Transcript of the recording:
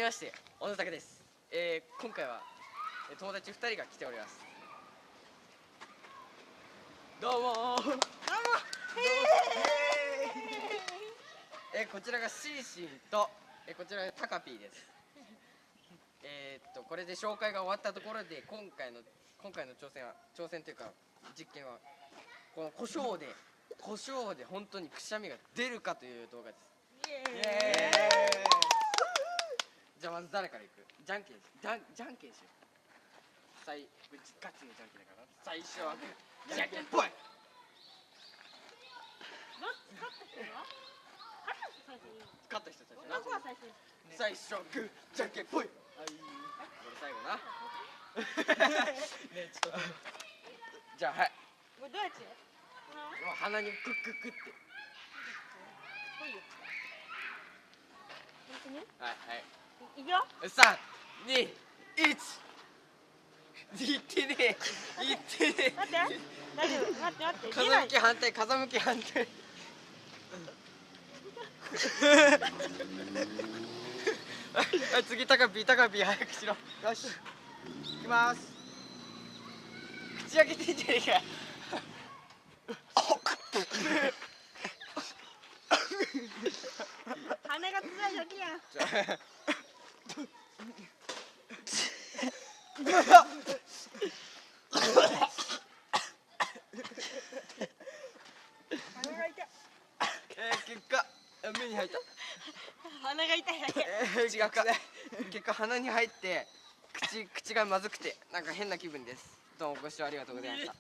まして、小野武です。今回は友達2人が来ております。どうもー。どうも。こちらがシーシンと、こちらがタカピーです。これで紹介が終わったところで、今回の挑戦というか実験はこの胡椒で本当にくしゃみが出るかという動画です。イエーイ。じゃあまず誰からいく？じゃんけんしよう。ガチのじゃんけんだから最初はじゃんけんぽい。勝った人最初グーじゃんけんぽい。これ最後な。ね、ちょっとじゃあはい。これどうやって？鼻にクックックって。本当に？はいはい。いくよ。3、2、1。言ってねえ。待って。大丈夫。待って。風向き反対。はい、次タカピー早くしろ。よし。いきます。口開けてんじゃねえか。鼻がつらいだけやん。鼻が痛い。結果目に入った。鼻が痛いだけ。違うか。結果鼻に入って口がまずくてなんか変な気分です。どうもご視聴ありがとうございました。